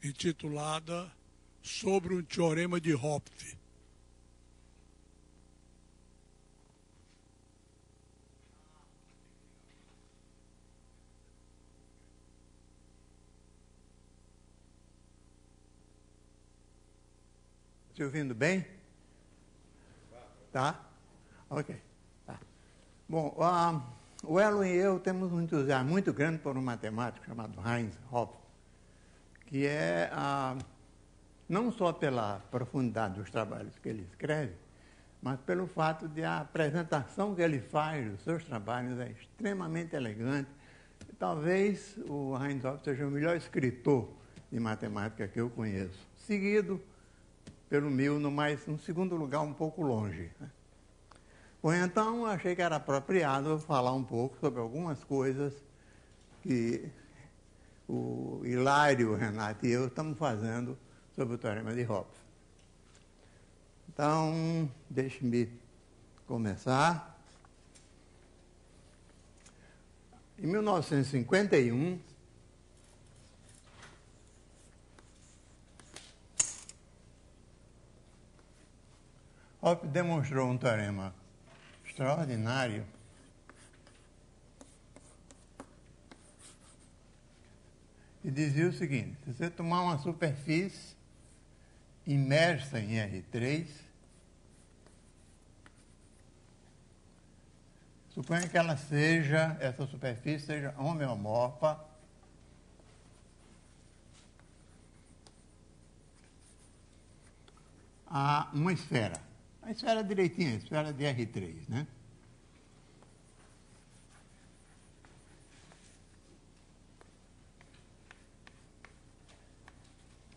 intitulada Sobre um Teorema de Hopf. Te ouvindo bem? Tá? Ok. Tá. Bom, o Elon e eu temos um entusiasmo muito grande por um matemático chamado Heinz Hopf, que é, não só pela profundidade dos trabalhos que ele escreve, mas pelo fato de a apresentação que ele faz dos seus trabalhos é extremamente elegante. Talvez o Heinz Hopf seja o melhor escritor de matemática que eu conheço, seguido pelo Milno, mas no segundo lugar um pouco longe. Bom, então achei que era apropriado falar um pouco sobre algumas coisas que o Hilário, o Renato e eu estamos fazendo sobre o Teorema de Hopf. Então, deixe-me começar. Em 1951, Hopf demonstrou um teorema extraordinário e dizia o seguinte: se você tomar uma superfície imersa em R3, suponha que essa superfície seja homeomorfa a uma esfera. A esfera direitinha, a esfera de R3, né?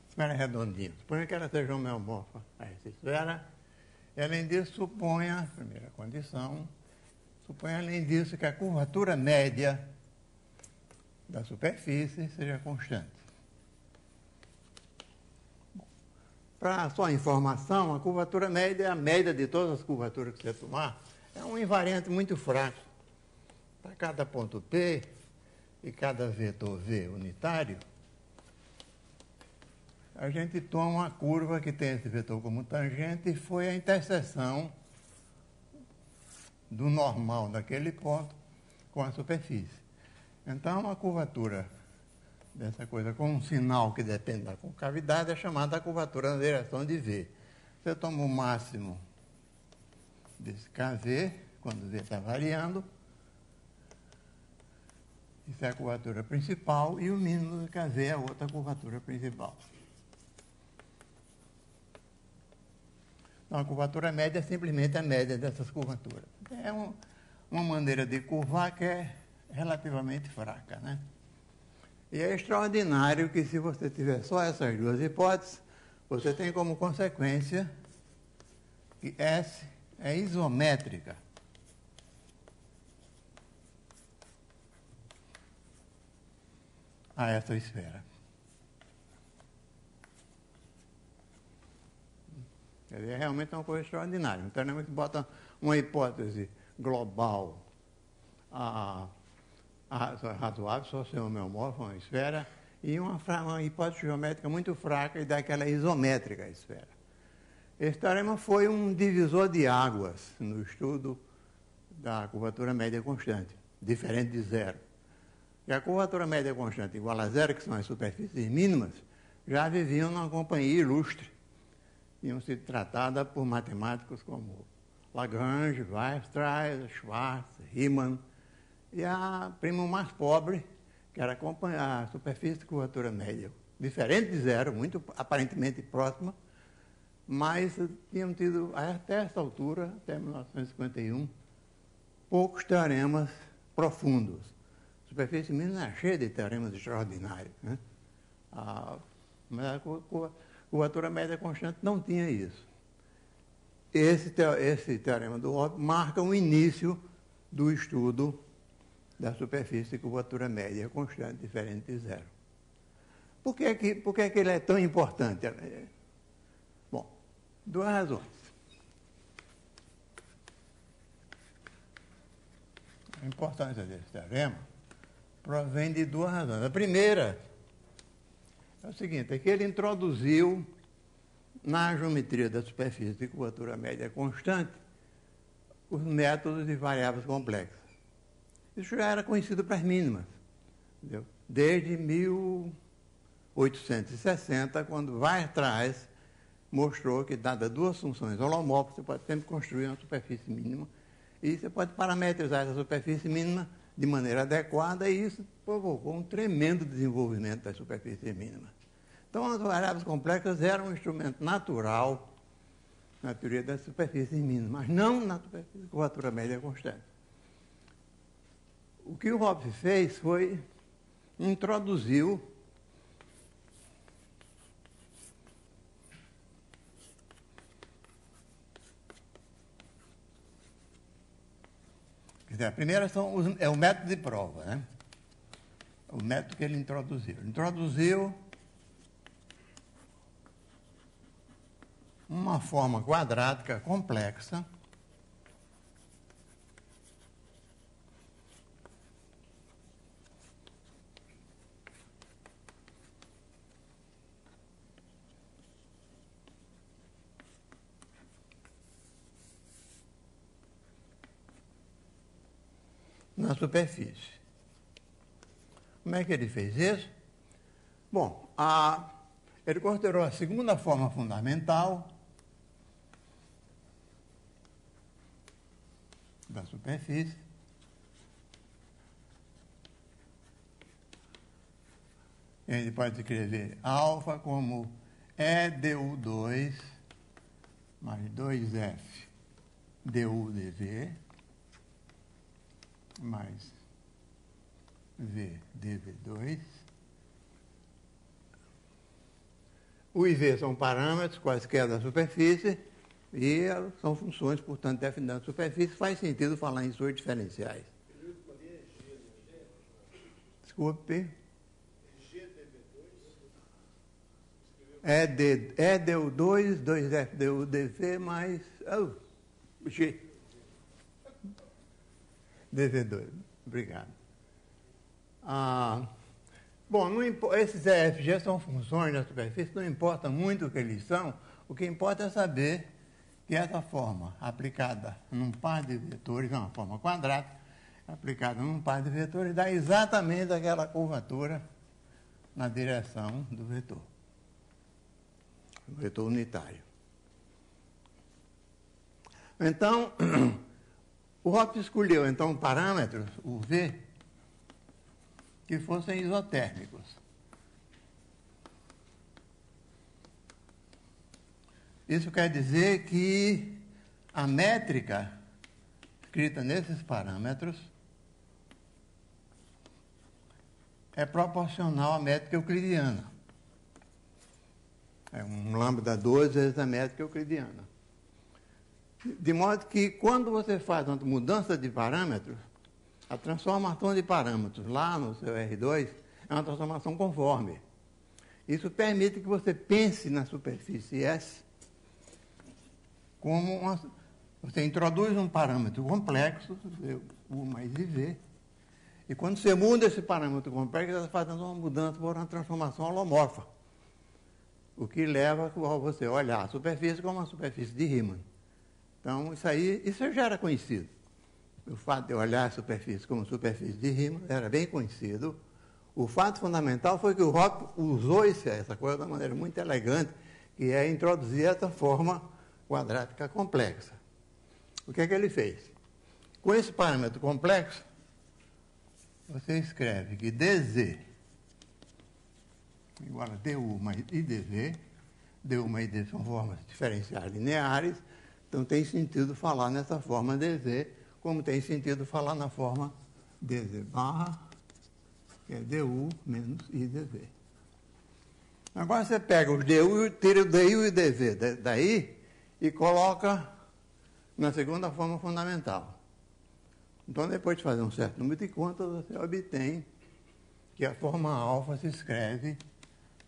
Esfera redondinha. Suponha que ela seja homeomorfa a essa esfera. E, além disso, suponha, primeira condição, suponha, além disso, que a curvatura média da superfície seja constante. Para sua informação, a curvatura média é a média de todas as curvaturas que você tomar. É um invariante muito fraco. Para cada ponto P e cada vetor V unitário, a gente toma uma curva que tem esse vetor como tangente e foi a interseção do normal daquele ponto com a superfície. Então, a curvatura dessa coisa com um sinal que depende da concavidade é chamada a curvatura na direção de V. Você toma o máximo desse KV, quando V está variando, isso é a curvatura principal, e o mínimo do KV é a outra curvatura principal. Então, a curvatura média é simplesmente a média dessas curvaturas. É uma maneira de curvar que é relativamente fraca, né? E é extraordinário que, se você tiver só essas duas hipóteses, você tem como consequência que S é isométrica. A essa esfera. Quer dizer, é realmente uma coisa extraordinária. Então, a gente bota uma hipótese global razoável, só ser homeomorfa, uma esfera, e uma hipótese geométrica muito fraca e daquela isométrica esfera. Esse teorema foi um divisor de águas no estudo da curvatura média constante, diferente de zero. E a curvatura média constante igual a zero, que são as superfícies mínimas, já viviam numa companhia ilustre. Tinham sido tratadas por matemáticos como Lagrange, Weierstrass, Schwarz, Riemann, e a prima mais pobre, que era a superfície de curvatura média, diferente de zero, muito aparentemente próxima, mas tinham tido, até essa altura, até 1951, poucos teoremas profundos. A superfície mínima era cheia de teoremas extraordinários, né? Mas a curvatura média constante não tinha isso. Esse teorema do Hopf marca o início do estudo da superfície de curvatura média constante, diferente de zero. Por que ele é tão importante? Bom, duas razões. A importância desse teorema provém de duas razões. A primeira é o seguinte, é que ele introduziu na geometria da superfície de curvatura média constante os métodos de variáveis complexas. Isso já era conhecido para as mínimas, entendeu? Desde 1860, quando Weierstrass mostrou que, dadas duas funções holomórficas, você pode sempre construir uma superfície mínima e você pode parametrizar essa superfície mínima de maneira adequada, e isso provocou um tremendo desenvolvimento das superfícies mínimas. Então, as variáveis complexas eram um instrumento natural na teoria das superfícies mínimas, mas não na superfície de curvatura média constante. O que o Hopf fez foi introduziu a primeira é o método de prova, né? O método que ele introduziu. Ele introduziu uma forma quadrática complexa na superfície. Como é que ele fez isso? Bom, ele considerou a segunda forma fundamental da superfície, a gente pode escrever alfa como E du2 mais 2f du dv mais v dv2. O e v são parâmetros quaisquer da superfície e são funções, portanto, definidas na superfície. Faz sentido falar em suas diferenciais. Desculpe. É du2, 2f du dv mais g dv2. Obrigado. Bom, esses EFG são funções da superfície, não importa muito o que eles são, o que importa é saber que essa forma aplicada num par de vetores, é uma forma quadrática, aplicada num par de vetores, dá exatamente aquela curvatura na direção do vetor unitário. Então, o Hopf escolheu, então, parâmetros, o V, que fossem isotérmicos. Isso quer dizer que a métrica escrita nesses parâmetros é proporcional à métrica euclidiana. É um lambda 2 vezes a métrica euclidiana. De modo que, quando você faz uma mudança de parâmetros, a transformação de parâmetros lá no seu R2 é uma transformação conforme. Isso permite que você pense na superfície S como você introduz um parâmetro complexo, U mais IV, e quando você muda esse parâmetro complexo, você está fazendo uma mudança por uma transformação holomorfa, o que leva a você olhar a superfície como uma superfície de Riemann. Então, isso já era conhecido. O fato de olhar a superfície como superfície de Riemann era bem conhecido. O fato fundamental foi que o Hopf usou essa coisa de uma maneira muito elegante, que é introduzir essa forma quadrática complexa. O que é que ele fez? Com esse parâmetro complexo, você escreve que dz igual a du mais idv. Du mais idv são formas diferenciais lineares, então tem sentido falar nessa forma dz, como tem sentido falar na forma dz barra, que é du menos idv. Agora você pega os du, tira o du e o dv daí e coloca na segunda forma fundamental. Então, depois de fazer um certo número de contas, você obtém que a forma alfa se escreve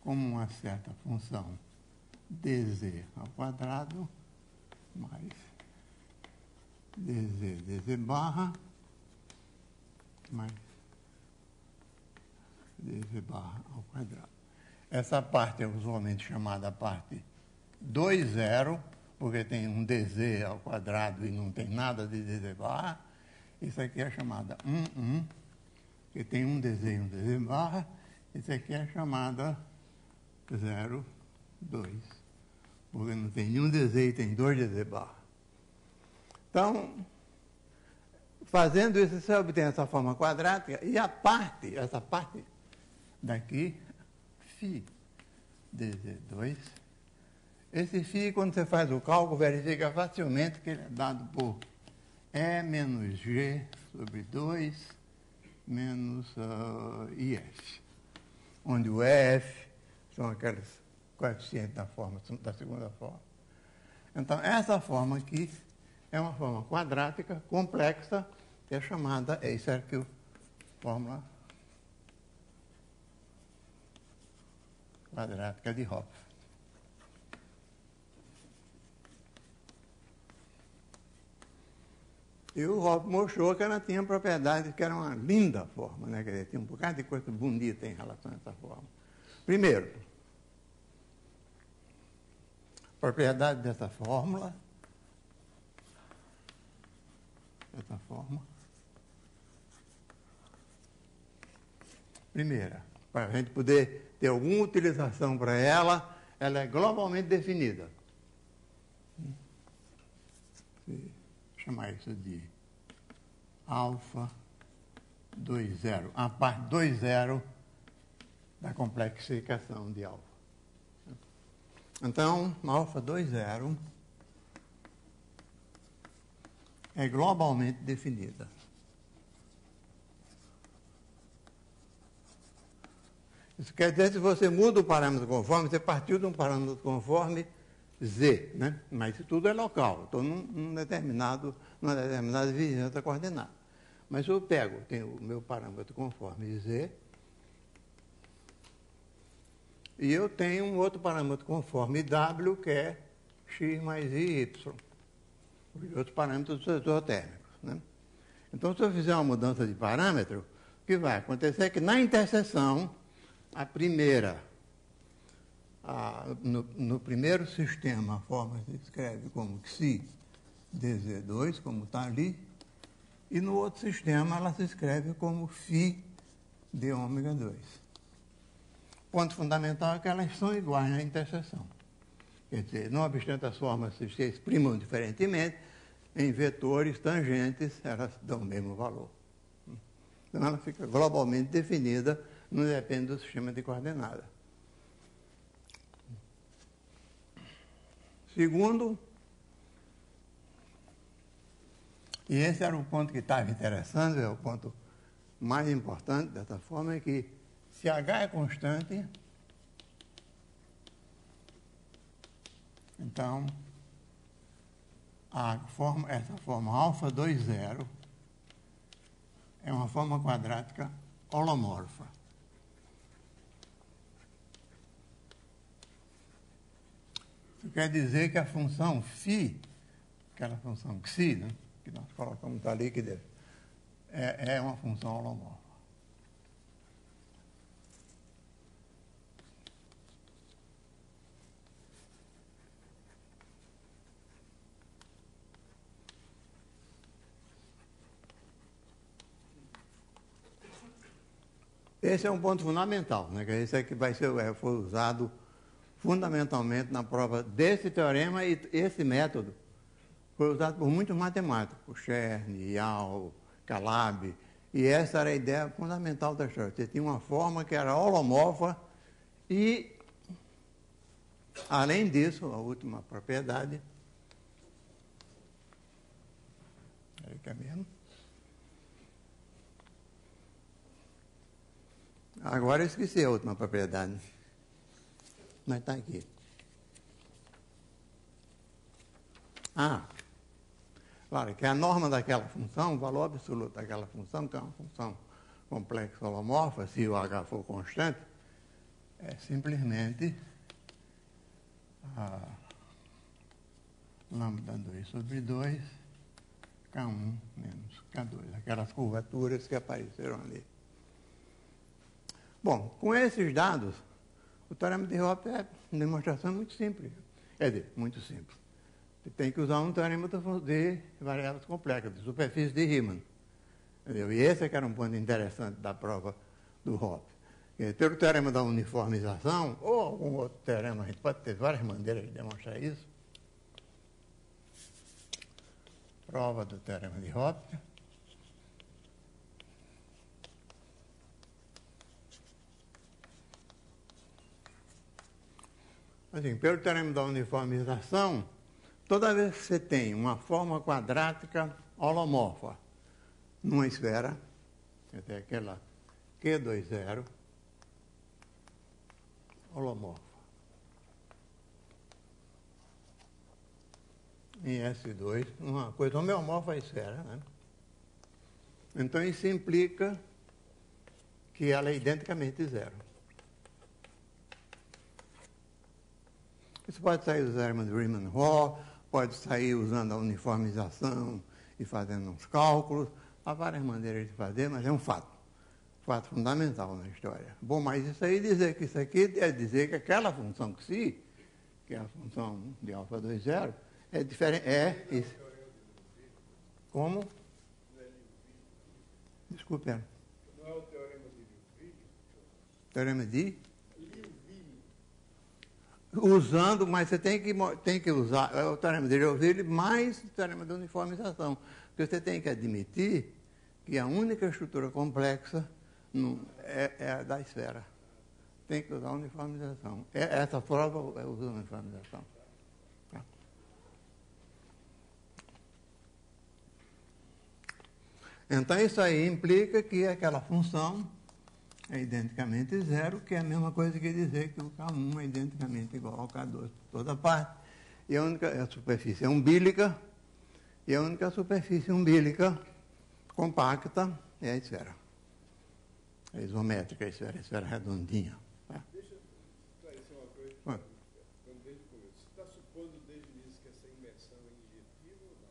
como uma certa função dz ao quadrado mais dz barra mais dz barra ao quadrado. Essa parte é usualmente chamada parte 2,0, porque tem um dz ao quadrado e não tem nada de dz barra. Isso aqui é chamada 1, que tem um dz e um dz barra. Isso aqui é chamada 0, 2, porque não tem nenhum dz e tem 2 dz barra. Então, fazendo isso, você obtém essa forma quadrática e essa parte daqui, φ dz2. Esse φ, quando você faz o cálculo, verifica facilmente que ele é dado por E menos G sobre 2 menos IF, onde o EF são aqueles coeficientes da segunda forma. Então, essa forma aqui é uma forma quadrática, complexa, que é chamada, isso aqui, fórmula quadrática de Hopf. E o Hopf mostrou que ela tinha propriedades que era uma linda forma, né? Quer dizer, tinha um bocado de coisa bonita em relação a essa forma. Primeiro, propriedade dessa fórmula, essa forma. Primeira, para a gente poder ter alguma utilização para ela, ela é globalmente definida. Vou chamar isso de alfa 2,0, a parte 2,0 da complexificação de alfa. Então, alfa 2,0 é globalmente definida. Isso quer dizer que se você muda o parâmetro conforme, você partiu de um parâmetro conforme Z, né? Mas isso tudo é local, estou numa determinada vizinhança coordenada. Mas eu tenho o meu parâmetro conforme Z, e eu tenho um outro parâmetro conforme W, que é x mais i, y. Os outros parâmetros isotérmicos, né? Então, se eu fizer uma mudança de parâmetro, o que vai acontecer é que na interseção, a primeira, no primeiro sistema, a forma se escreve como xi dz2, como está ali, e no outro sistema ela se escreve como φ de ômega 2. O ponto fundamental é que elas são iguais na interseção. Quer dizer, não obstante as formas se exprimam diferentemente, em vetores tangentes elas dão o mesmo valor. Então ela fica globalmente definida, não depende do sistema de coordenada. Segundo, e esse era o ponto que estava interessante, é o ponto mais importante dessa forma, é que se H é constante, então essa forma alfa 2,0 é uma forma quadrática holomorfa. Isso quer dizer que a função φ, aquela função xi, né, que nós colocamos ali, que é uma função holomorfa. Esse é um ponto fundamental, né? Esse é que foi usado fundamentalmente na prova desse teorema, e esse método foi usado por muitos matemáticos, Chern, Yau, Calabi, e essa era a ideia fundamental da história. Você tinha uma forma que era holomorfa e, além disso, a última propriedade, que é mesmo? Agora eu esqueci a última propriedade. Mas está aqui. Claro, que a norma daquela função, o valor absoluto daquela função, que é uma função complexa holomorfa, se o H for constante, é simplesmente lambda 2 sobre 2, K1 menos K2, aquelas curvaturas que apareceram ali. Bom, com esses dados, O teorema de Hopf é uma demonstração muito simples. Quer dizer, muito simples. Você tem que usar um teorema de variáveis complexas, de superfície de Riemann. Entendeu? E esse é que era um ponto interessante da prova do Hopf. Pelo teorema da uniformização, ou algum outro teorema, a gente pode ter várias maneiras de demonstrar isso. Prova do teorema de Hopf. Assim, pelo teorema da uniformização, toda vez que você tem uma forma quadrática holomorfa numa esfera, até aquela Q20 holomorfa em S2, uma coisa homeomorfa à esfera, né? Então isso implica que ela é identicamente zero. Isso pode sair do teorema de Riemann-Roch, pode sair usando a uniformização e fazendo uns cálculos. Há várias maneiras de fazer, mas é um fato. Fato fundamental na história. Bom, mas isso aí dizer que isso aqui é dizer que aquela função xi, que é a função de alfa 2,0, é diferente. É isso. Como? Desculpe. Não é o teorema de Liouville? Teorema de? Usando, mas você tem que usar o teorema de Liouville mais o teorema de uniformização. Porque você tem que admitir que a única estrutura complexa é a da esfera. Tem que usar a uniformização. Essa prova usa a uniformização. Tá. Então, isso aí implica que aquela função é identicamente zero, que é a mesma coisa que dizer que o K1 é identicamente igual ao K2 por toda parte. E a superfície é umbilica, e a única superfície umbilica compacta é a esfera. É isométrica, a esfera redondinha. Tá? Deixa eu esclarecer uma coisa. Desde o começo. Você está supondo desde o início que essa imersão é injetiva ou não?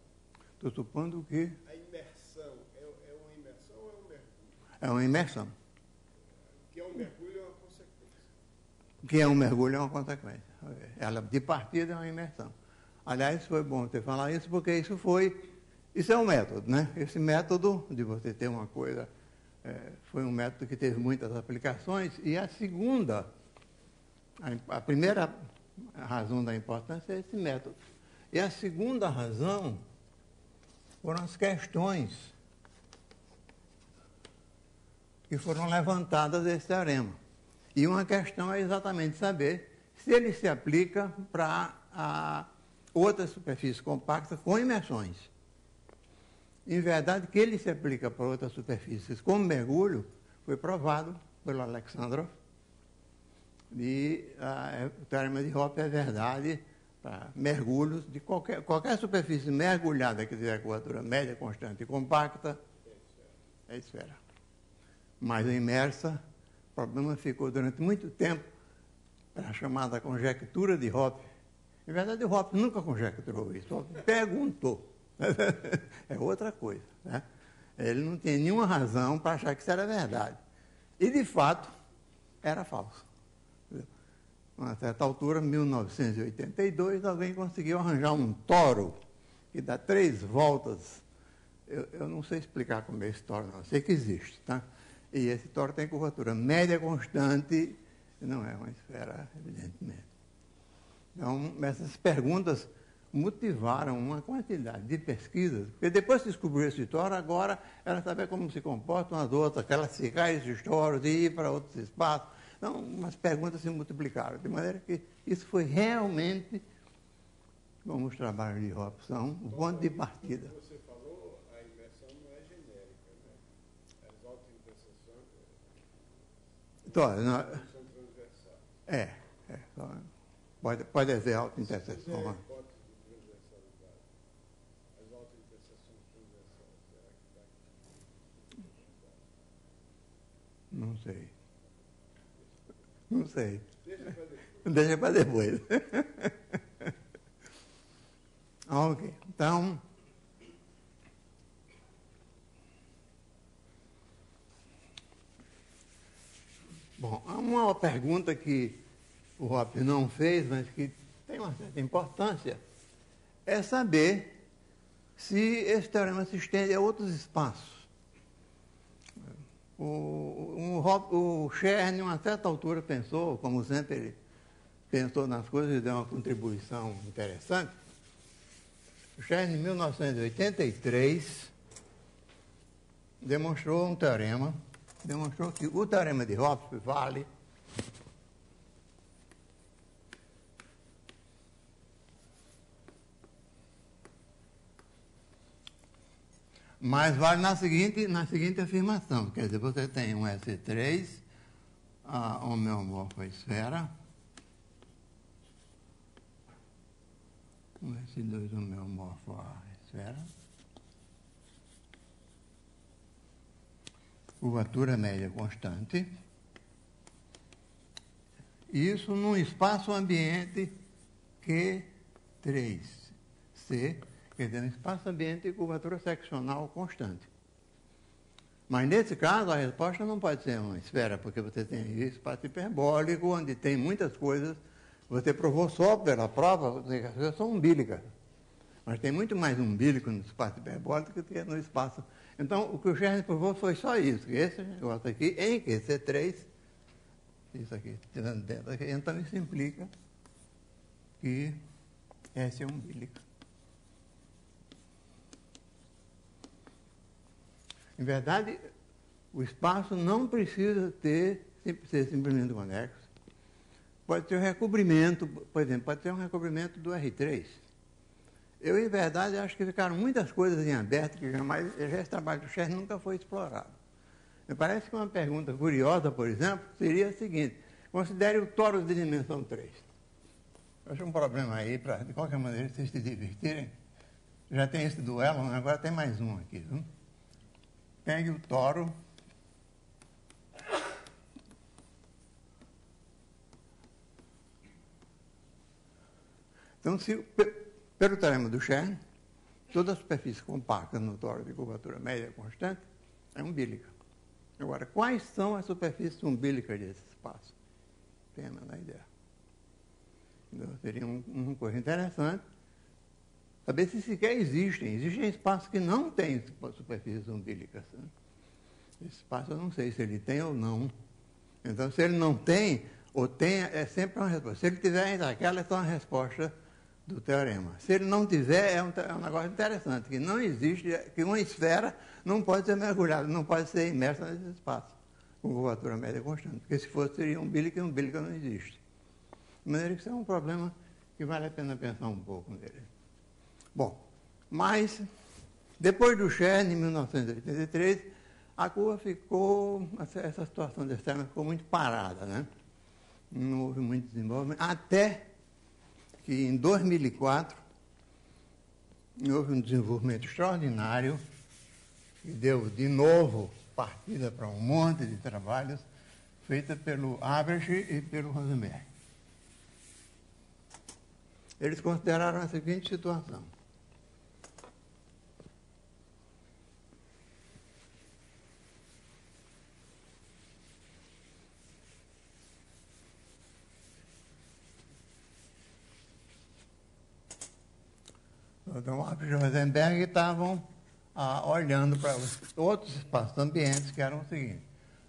Estou supondo que A imersão é uma imersão ou é um mergulho? é uma imersão. Que é um mergulho é uma consequência. Que é um mergulho é uma consequência. Ela, de partida, é uma imersão. Aliás, foi bom você falar isso, porque isso é um método, né? Esse método de você ter uma coisa, foi um método que teve muitas aplicações, e a primeira razão da importância é esse método. E a segunda razão foram as questões que foram levantadas desse teorema. E uma questão é exatamente saber se ele se aplica para outras superfícies compactas com imersões. Em verdade, que ele se aplica para outras superfícies como mergulho foi provado pelo Alexandrov. E o teorema de Hopf é verdade para mergulhos de qualquer superfície mergulhada que tiver curvatura média, constante e compacta, é esfera. Mas a imersa, o problema ficou durante muito tempo para a chamada conjectura de Hopf. Em verdade, o Hopf nunca conjecturou isso, Hopf perguntou. É outra coisa, né? Ele não tinha nenhuma razão para achar que isso era verdade. E, de fato, era falso. A uma certa altura, em 1982, alguém conseguiu arranjar um toro que dá 3 voltas. Eu não sei explicar como é esse toro, não. Eu sei que existe, tá? E esse toro tem curvatura média constante, não é uma esfera, evidentemente. Então, essas perguntas motivaram uma quantidade de pesquisas, porque depois que descobriu esse toro, agora era saber como se comportam as outras, classificar esses toros e ir para outros espaços. Então, umas perguntas se multiplicaram, de maneira que isso foi realmente, como os trabalhos de Hopf são, o ponto de partida. Você falou, a imersão não é genérica, né? As autointerseções são transversais. Pode haver autointerseção. Se fizer a hipótese de transversalidade, as autointerseções transversais, será que dá? Não sei. Não sei. Deixa para depois. Deixa para depois. Ok. Então, bom, uma pergunta que o Hopf não fez, mas que tem uma certa importância, é saber se esse teorema se estende a outros espaços. O Chern, em uma certa altura, pensou, como sempre ele pensou nas coisas e deu uma contribuição interessante. O Chern, em 1983, demonstrou um teorema, demonstrou que o teorema de Hopf vale mas vale na seguinte afirmação, quer dizer, você tem um S3, a homeomorfa esfera, um S2 homeomorfo a esfera, curvatura média constante, isso num espaço ambiente Q3C, quer dizer, um espaço ambiente de curvatura seccional constante. Mas, nesse caso, a resposta não pode ser uma esfera, porque você tem aí espaço hiperbólico, onde tem muitas coisas. Você provou só pela prova que as coisas são umbilicas. Mas tem muito mais umbilico no espaço hiperbólico do que no espaço. Então, o que o Chern provou foi só isso, que esse negócio aqui, em QC3, isso aqui, tirando dentro aqui, então isso implica que S é umbilico. Em verdade, o espaço não precisa ser simplesmente conexo. Pode ter um recobrimento, por exemplo, pode ter um recobrimento do R3. Eu, em verdade, acho que ficaram muitas coisas em aberto que jamais, esse trabalho do Chern nunca foi explorado. Me parece que uma pergunta curiosa, por exemplo, seria a seguinte: considere o torus de dimensão 3. Eu acho um problema aí, para, de qualquer maneira, vocês se divertirem. Já tem esse duelo, agora tem mais um aqui, viu? Pegue o toro. Então, pelo teorema do Chern, toda a superfície compacta no toro de curvatura média constante é umbilica. Agora, quais são as superfícies umbilicas desse espaço? Tem a menor ideia. Então, seria uma coisa interessante saber se sequer existem. Existem espaços que não têm superfícies umbilicas. Né? Esse espaço eu não sei se ele tem ou não. Então, se ele não tem, ou tem, é sempre uma resposta. Se ele tiver, aquela é só uma resposta do teorema. Se ele não tiver, é um negócio interessante, que não existe, que uma esfera não pode ser mergulhada, não pode ser imersa nesse espaço, com curvatura média constante. Porque se fosse, seria umbilica, e umbilica não existe. De maneira que isso é um problema que vale a pena pensar um pouco nele. Bom, mas depois do Chern, em 1983, a curva ficou, essa situação desse tema ficou muito parada, né? Não houve muito desenvolvimento, até que em 2004 houve um desenvolvimento extraordinário que deu de novo partida para um monte de trabalhos feita pelo Average e pelo Rosenberg. Eles consideraram a seguinte situação. Então, Average e Rosenberg estavam olhando para os outros espaços ambientes, que eram o seguinte: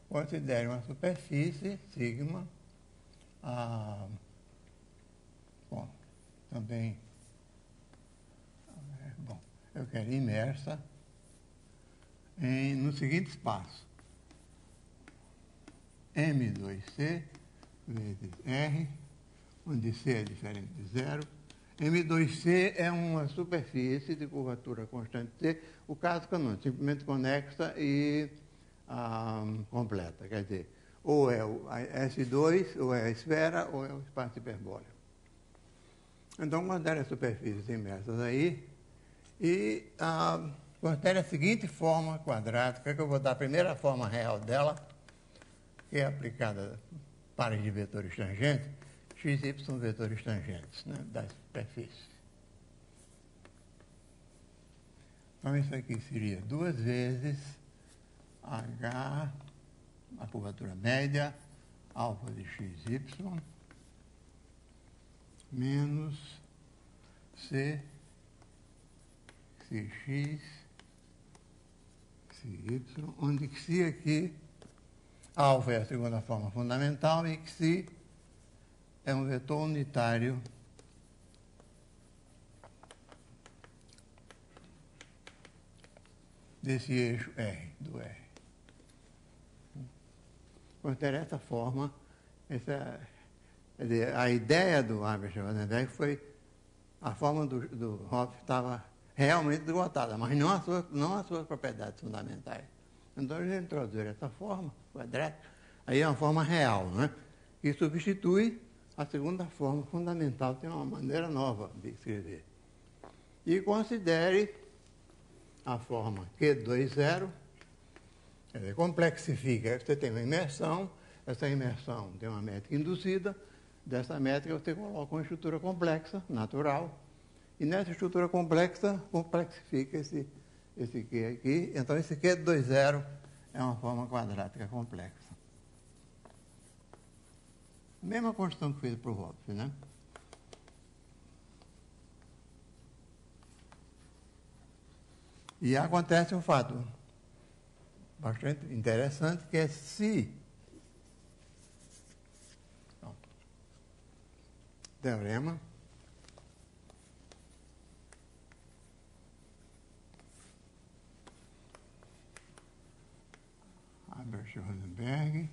considere uma superfície, sigma, bom, também, bom, eu quero imersa no seguinte espaço: M2C vezes R, onde C é diferente de zero. M2C é uma superfície de curvatura constante C, o caso canônico, simplesmente conexa e completa. Quer dizer, ou é o S2, ou é a esfera, ou é o espaço hiperbólico. Então, considere as superfícies imersas aí e considere a seguinte forma quadrática, que eu vou dar a primeira forma real dela, que é aplicada a pares de vetores tangentes, x, y vetores tangentes, né, da superfície. Então, isso aqui seria 2 vezes H, a curvatura média, alfa de xy, menos C, Xx, Xy, onde Xi aqui, alfa é a segunda forma fundamental e Xi é um vetor unitário desse eixo R, do R. Considere essa forma, quer dizer, a ideia do Albert-Rosenberg foi a forma do Hopf estava realmente esgotada, mas não as suas propriedades fundamentais. Então ele introduziu essa forma quadrática, aí é uma forma real, né? Que substitui a segunda forma fundamental, tem uma maneira nova de escrever. E considere a forma Q20, quer dizer, complexifica. Você tem uma imersão, essa imersão tem uma métrica induzida, dessa métrica você coloca uma estrutura complexa, natural, e nessa estrutura complexa, complexifica esse Q aqui. Então, esse Q20 é uma forma quadrática complexa. Mesma construção que fez para o Hopf, né? E acontece um fato bastante interessante, que é se teorema Albert-Rosenberg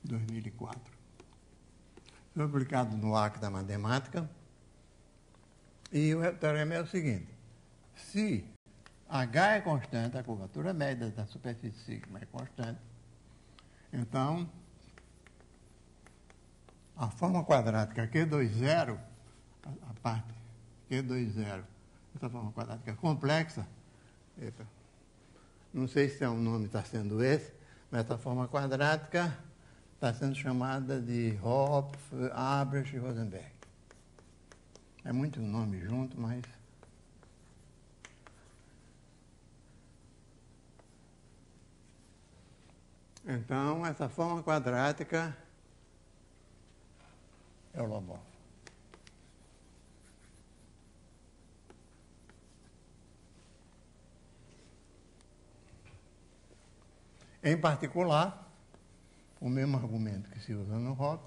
(2004), foi publicado no Acta da Matemática, e o teorema é o seguinte: se H é constante, a curvatura média da superfície sigma é constante, então a forma quadrática Q20, a parte Q20, essa forma quadrática complexa, não sei se é um nome está sendo esse, mas essa forma quadrática está sendo chamada de Hopf, Albert e Rosenberg. É muito nome junto, mas... Então, essa forma quadrática é o holomorfo. Em particular, o mesmo argumento que se usa no Hopf,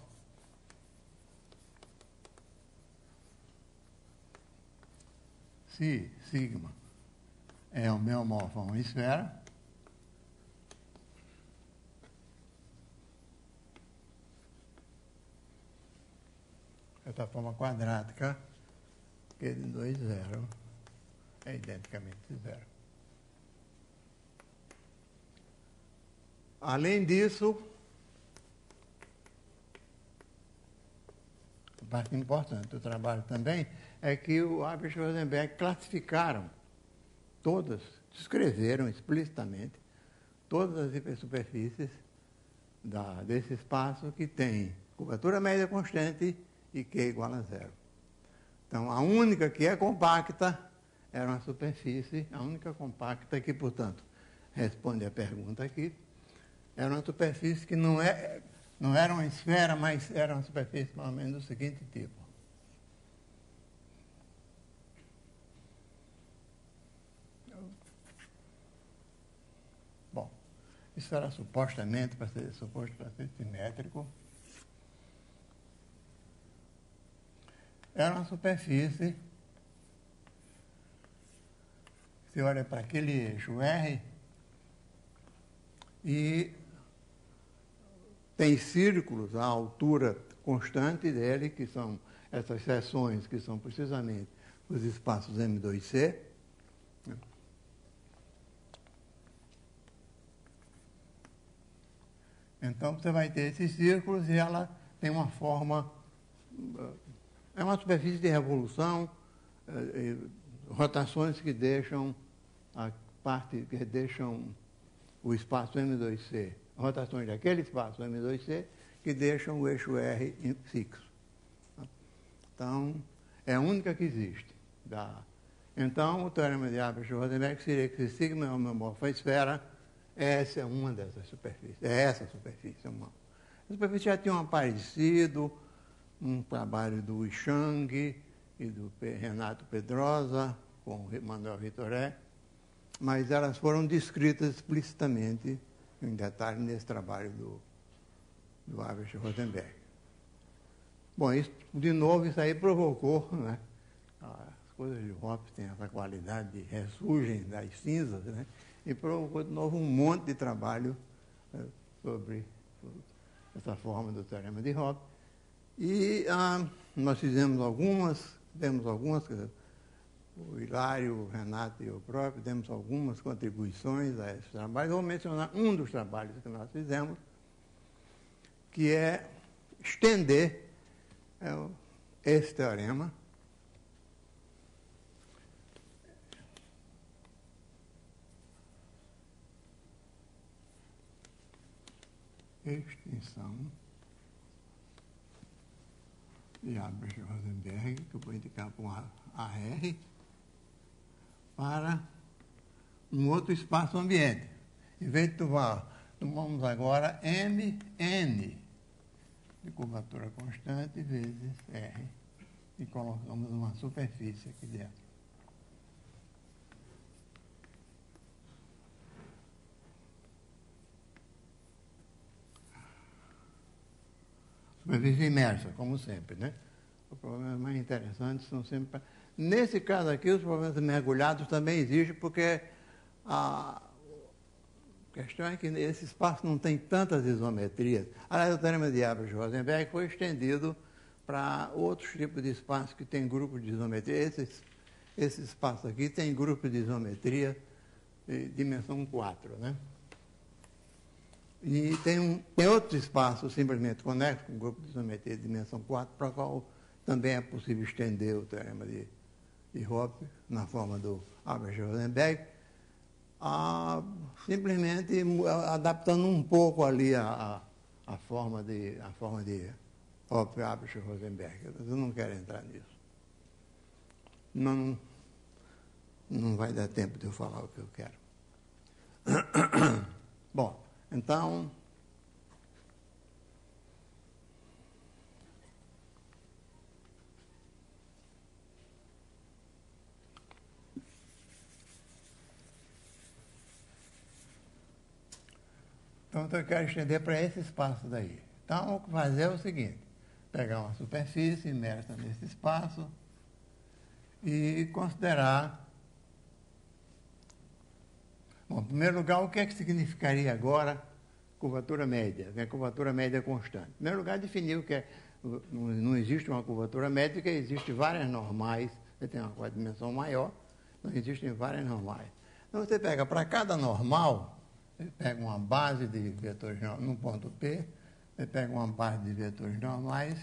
se sigma é o homeomorfo a uma esfera, essa forma quadrática, Q de 2, 0, é identicamente zero. Além disso, a parte importante do trabalho também é que o Albert e Rosenberg classificaram todas, descreveram explicitamente todas as hipersuperfícies desse espaço que tem curvatura média constante e Q igual a zero. Então, a única que é compacta era uma superfície, a única compacta que, portanto, responde à pergunta aqui, era uma superfície que não era uma esfera, mas era uma superfície mais ou menos do seguinte tipo. Bom, isso era supostamente suposto para ser simétrico. Era uma superfície, você olha para aquele eixo R e tem círculos à altura constante dele, que são essas seções, que são precisamente os espaços M2C. Então, você vai ter esses círculos e ela tem uma forma... É uma superfície de revolução, rotações que deixam o espaço M2C, rotações daquele espaço M2C, que deixam o eixo R fixo. Então, é a única que existe. Então, o teorema de Albert e Rosenberg seria que se sigma é homeomorfo à esfera, Essa é uma dessas superfícies. É essa a superfície. A superfície já tinha aparecido, um trabalho do Ixang e do Renato Pedrosa, com o Manuel Vitoré, mas elas foram descritas explicitamente, em detalhe, nesse trabalho do Albert Rosenberg. Bom, isso, de novo, isso aí provocou, né? As coisas de Hoppe têm essa qualidade de ressurgem das cinzas, né? E provocou de novo um monte de trabalho sobre essa forma do teorema de Hoppe. E nós demos algumas, o Hilário, o Renato e eu próprio, demos algumas contribuições a esse trabalho. Vou mencionar um dos trabalhos que nós fizemos, que é estender esse teorema extensão de Albert Rosenberg, que eu vou indicar com AR, para um outro espaço ambiente. Em vez de tomamos agora MN de curvatura constante vezes R e colocamos uma superfície aqui dentro. Superfície imersa, como sempre, né? Os problemas mais interessantes são sempre... Nesse caso aqui, os problemas mergulhados também existem, porque a questão é que esse espaço não tem tantas isometrias. Aliás, o teorema de Albert-Rosenberg foi estendido para outros tipos de espaços que têm grupos de isometria. Esse espaço aqui tem grupo de isometria de dimensão 4, né? E tem outro espaço simplesmente conexo com o grupo de isometria de dimensão 4, para o qual também é possível estender o teorema de Hoppe, na forma do Albert-Rosenberg, simplesmente adaptando um pouco ali a forma de Hoppe e Albert-Rosenberg. Eu não quero entrar nisso. Não vai dar tempo de eu falar o que eu quero. Bom, então, eu quero estender para esse espaço daí. Então, o que fazer é o seguinte, pegar uma superfície imersa nesse espaço e considerar... Bom, em primeiro lugar, o que é que significaria agora curvatura média? A curvatura média constante. Em primeiro lugar, definir o que é... Não existe uma curvatura métrica, existem várias normais. Você tem uma dimensão maior, então existem várias normais. Então, você pega para cada normal, você pega uma base de vetores no ponto P, você pega uma base de vetores normais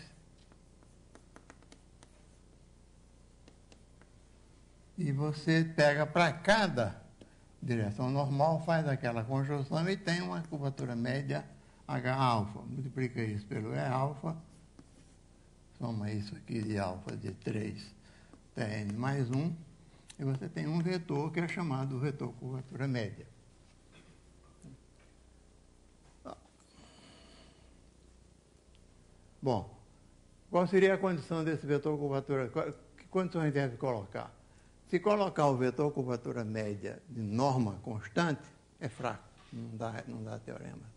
e você pega para cada direção normal, faz aquela conjunção e tem uma curvatura média H-alfa. Multiplica isso pelo E-alfa, soma isso aqui de alfa de 3 Tn mais 1, e você tem um vetor que é chamado vetor curvatura média. Bom, qual seria a condição desse vetor curvatura? Que condições deve colocar? Se colocar o vetor curvatura média de norma constante, é fraco, não dá teorema.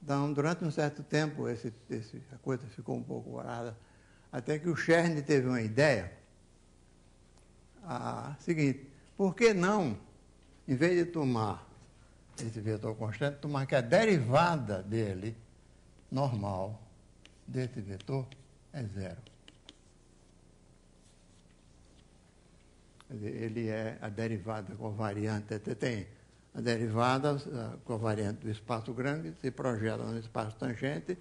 Então, durante um certo tempo, a coisa ficou um pouco varada, até que o Chern teve uma ideia, seguinte, por que não, em vez de tomar esse vetor constante, tomar que a derivada dele, normal, desse vetor, é zero. Ele é a derivada covariante. Tem a derivada covariante do espaço grande, se projeta no espaço tangente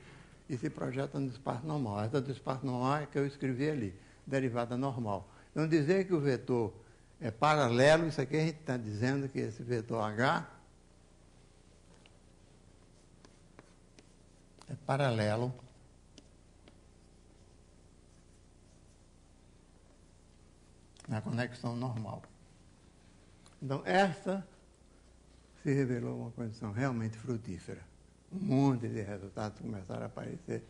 e se projeta no espaço normal. Essa do espaço normal é que eu escrevi ali, derivada normal. Então, dizer que o vetor é paralelo, isso aqui a gente está dizendo que esse vetor H é paralelo na conexão normal. Então, essa se revelou uma condição realmente frutífera. Um monte de resultados começaram a aparecer.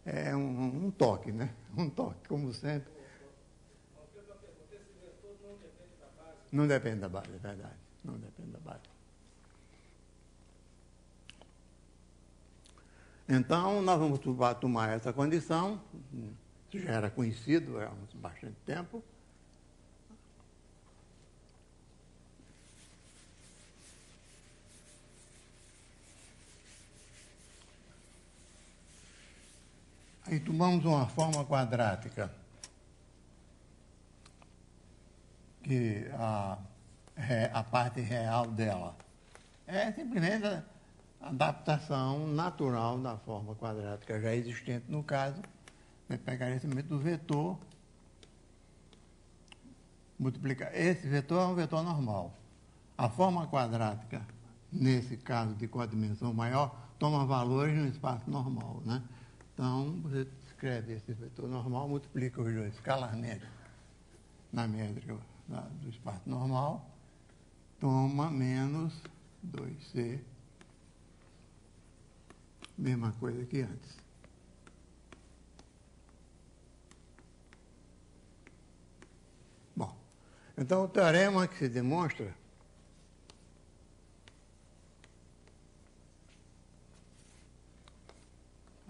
É um toque, né? Um toque, como sempre. Não depende da base, é verdade. Não depende da base. Então, nós vamos tomar essa condição, isso já era conhecido há bastante tempo. Aí tomamos uma forma quadrática, que a parte real dela é simplesmente a adaptação natural da forma quadrática já existente no caso. Vai pegar esse método do vetor, multiplicar. Esse vetor é um vetor normal. A forma quadrática, nesse caso de quadrimensão maior, toma valores no espaço normal, né? Então, você escreve esse vetor normal, multiplica os dois escalarmente na métrica do espaço normal, toma menos 2c, mesma coisa que antes. Bom, então o teorema que se demonstra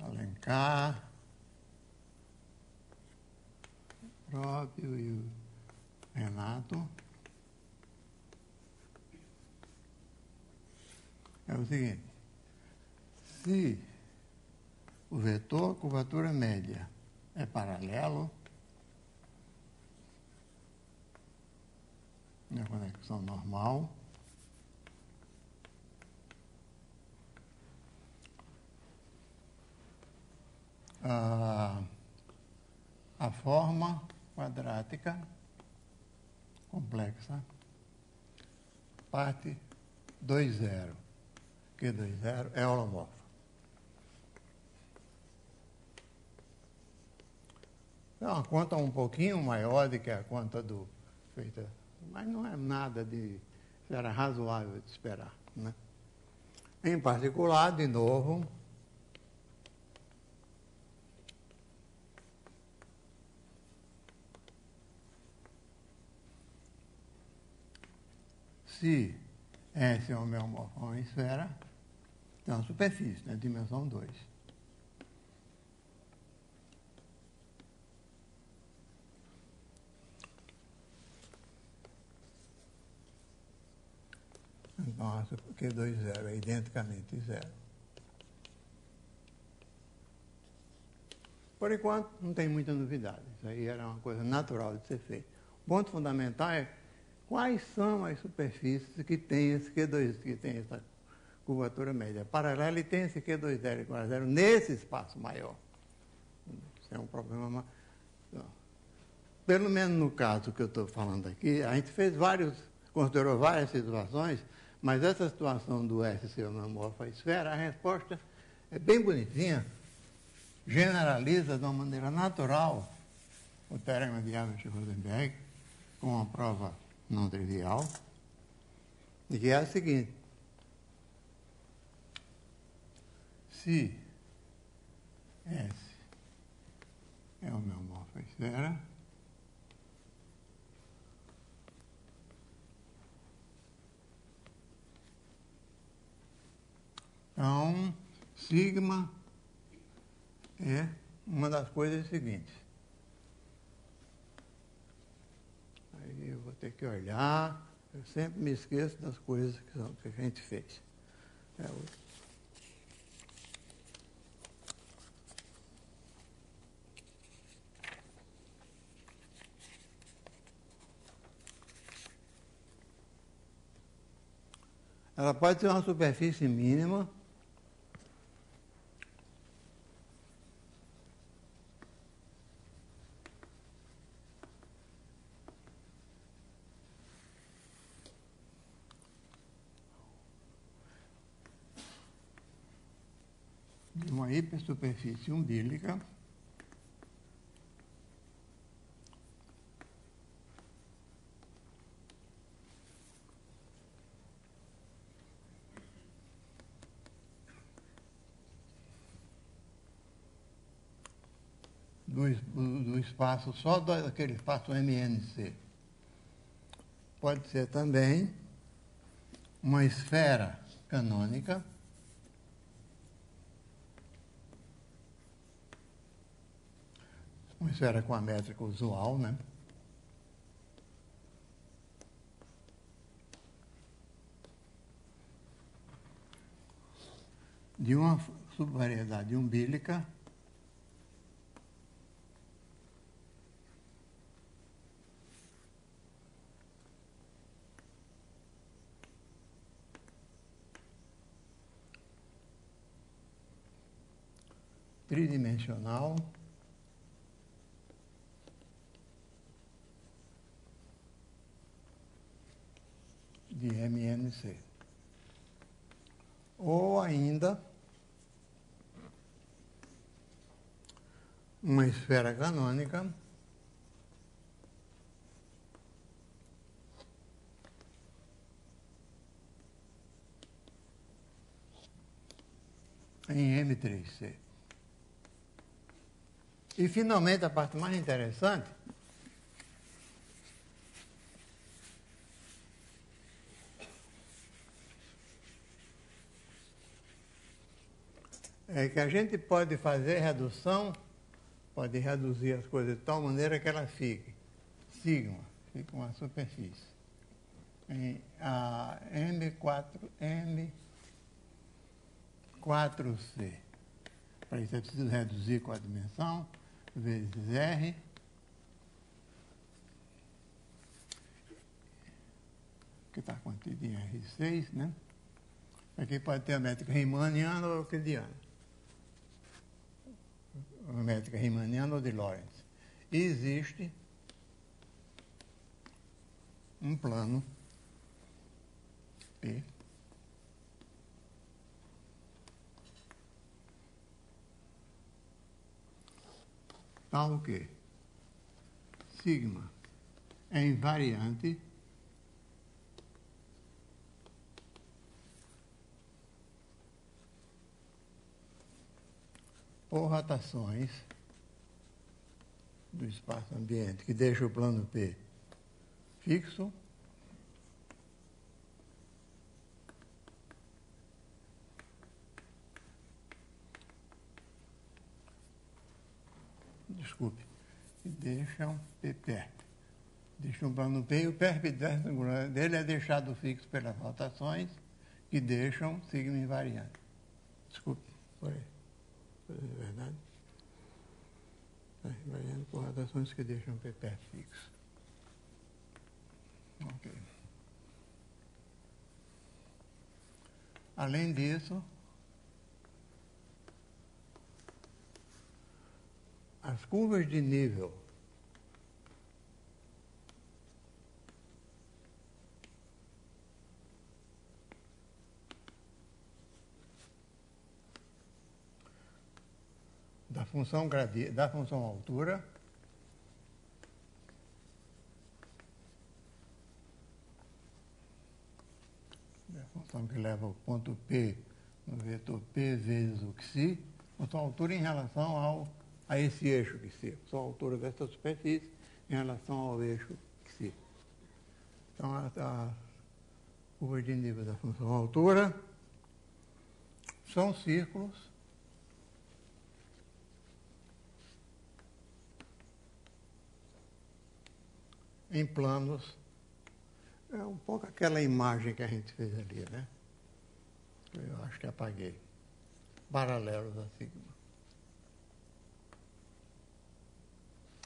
Alencar, próprio e o Renato é o seguinte: se o vetor curvatura média é paralelo na conexão normal, a forma quadrática complexa parte 2,0, que 2,0 é holomorfa. É uma conta um pouquinho maior do que a conta do feita, mas não é nada de... era razoável de esperar, né? Em particular, de novo, se S é um homeomorfo a uma esfera, tem uma superfície, né? Dimensão 2. Então, Q2,0 é identicamente zero. Por enquanto, não tem muita novidade. Isso aí era uma coisa natural de ser feito. O ponto fundamental é quais são as superfícies que tem esse Q2, que tem essa curvatura média paralela e tem esse Q2,0 igual a zero nesse espaço maior. Isso é um problema. Pelo menos no caso que eu estou falando aqui, a gente considerou várias situações, mas essa situação do S ser homeomorfo à esfera, a resposta é bem bonitinha, generaliza de uma maneira natural o teorema de Albert-Rosenberg, com uma prova não trivial, e que é a seguinte: se S é homeomorfo à esfera, então, sigma é uma das coisas seguintes. Aí eu vou ter que olhar, eu sempre me esqueço das coisas que a gente fez. Ela pode ter uma superfície mínima, de uma hipersuperfície umbílica, do espaço, só daquele espaço MNC. Pode ser também uma esfera canônica, uma esfera com a métrica usual, né? De uma subvariedade umbilica tridimensional de MNC. Ou ainda uma esfera canônica em M3C. E, finalmente, a parte mais interessante é que a gente pode fazer redução, pode reduzir as coisas de tal maneira que ela fique sigma, fica uma superfície. Em a M4C. Para isso é preciso reduzir com a dimensão, vezes R, que está contido em R6, né? Aqui pode ter a métrica riemanniana ou euclidiana. A métrica riemanniana ou de Lorentz. E existe um plano P tal que sigma é invariante por rotações do espaço ambiente que deixa o plano P fixo que deixam P perto. Deixa um plano P e o perpétuo angular dele é deixado fixo pelas rotações que deixam sigma invariante. Desculpe, foi verdade? Invariante por rotações que deixam P perto fixo. Ok. Além disso, as curvas de nível da função da função altura a função que leva o ponto P no vetor P vezes o xi, função altura em relação a esse eixo xi, função altura dessa superfície em relação ao eixo xi. Então, a curva de nível da função altura são círculos em planos, é um pouco aquela imagem que a gente fez ali, né? Eu acho que apaguei. Paralelos a sigma.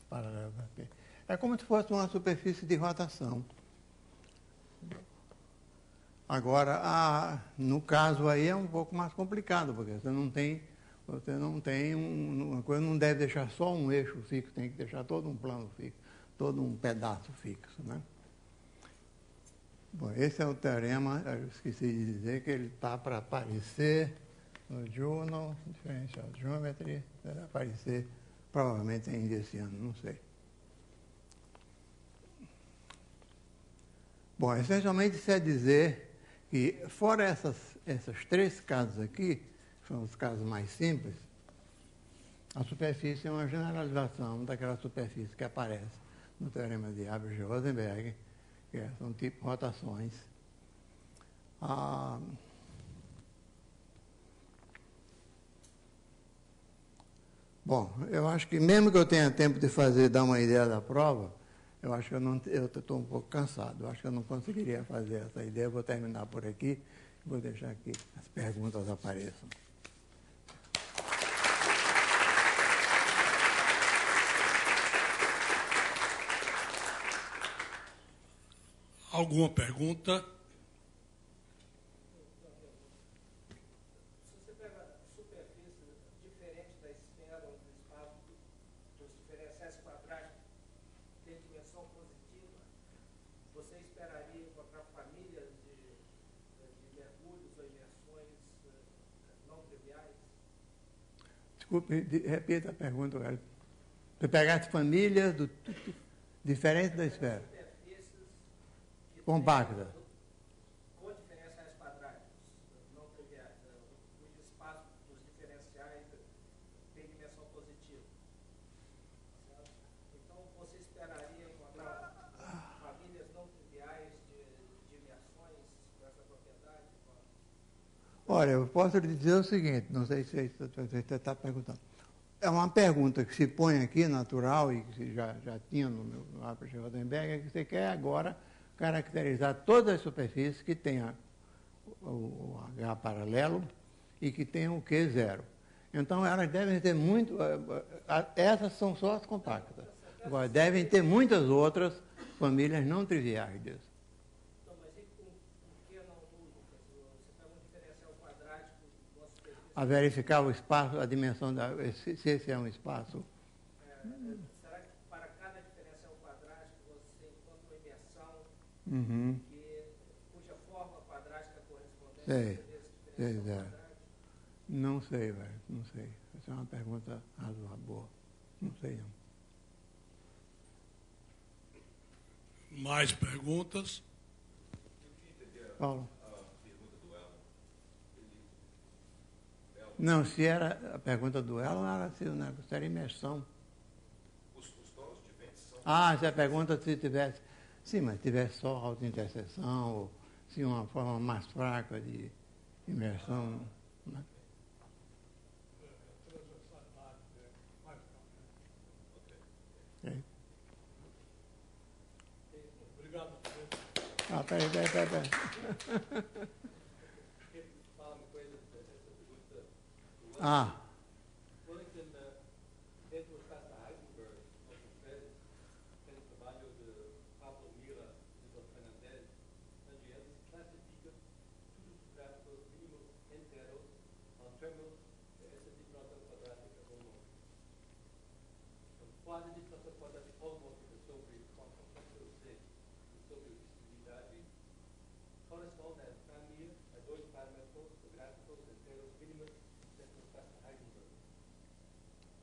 Paralelos a P. É como se fosse uma superfície de rotação. Agora, no caso aí é um pouco mais complicado, porque você não tem uma coisa não deve deixar só um eixo fixo, tem que deixar todo um plano fixo, todo um pedaço fixo, né? Bom, esse é o teorema, eu esqueci de dizer que ele está para aparecer no Journal Differential Geometry, deve aparecer provavelmente ainda esse ano, não sei. Bom, essencialmente isso é dizer que, fora esses três casos aqui, que são os casos mais simples, A superfície é uma generalização daquela superfície que aparece no teorema de Average-Rosenberg, que são tipo rotações. Bom, eu acho que mesmo que eu tenha tempo de dar uma ideia da prova, eu acho que eu estou um pouco cansado. Eu acho que eu não conseguiria fazer essa ideia. Eu vou terminar por aqui, vou deixar que as perguntas apareçam. Alguma pergunta? Se você pega a superfície diferente da esfera ou do espaço dos diferenciais quadráticos tem dimensão positiva, você esperaria encontrar famílias de mergulhos ou imersões não triviais? Desculpe, repita a pergunta, cara. Você pegasse famílias diferentes da esfera. Compacta. Com diferenciais quadráticos não triviais. O espaço dos diferenciais tem dimensão positiva. Então, você esperaria encontrar famílias não triviais de imersões com essa propriedade? Olha, eu posso lhe dizer o seguinte, não sei se você está perguntando. É uma pergunta que se põe aqui, natural, e que já tinha no Average-Rosenberg, é que você quer agora caracterizar todas as superfícies que tenham o H paralelo e que tenham o Q zero. Então, elas devem ter muito... Essas são só as compactas. Agora, devem ter muitas outras famílias não triviais disso. Então, mas e por que não nulo? Você pega um diferencial quadrático de uma superfície... A verificar o espaço, a dimensão, se esse é um espaço... Será que para cada diferencial quadrático você encontra uma imersão cuja forma quadrática correspondente a esse diferencial quadrático? Não sei, velho, não sei. Essa é uma pergunta razoável, boa. Não sei, não. Mais perguntas? Paulo? Não, se era a pergunta do Elon, era se o negócio era imersão. Os tons de vento são... Se a pergunta se tivesse... Sim, mas tivesse só autointerseção, ou se uma forma mais fraca de imersão... Né? Okay. Obrigado. Peraí. Fala uma coisa, essa pergunta. Dentro do caso da Heisenberg, tem um trabalho de Pablo Mira e do Fernandes, onde eles classificam todos os gráficos mínimos inteiros em termos de essa dimensão quadrática holomórfica. Então, quase a dimensão quadrática holomórfica sobre uma complexo C e sobre distribuidade corresponde a família a dois parâmetros de gráficos inteiros mínimos dentro do caso da Heisenberg.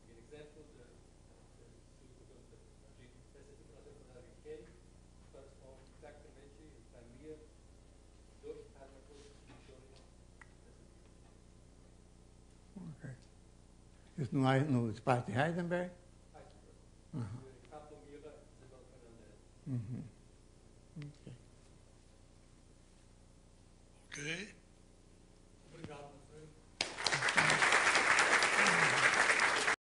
Um exemplo dessa dimensão quadrática K corresponde exatamente a família dois parâmetros de Schrödinger dessa dimensão. Ok. Isso no espaço de Heisenberg? Pablo Mira e do Fernandes. Ok. Ok.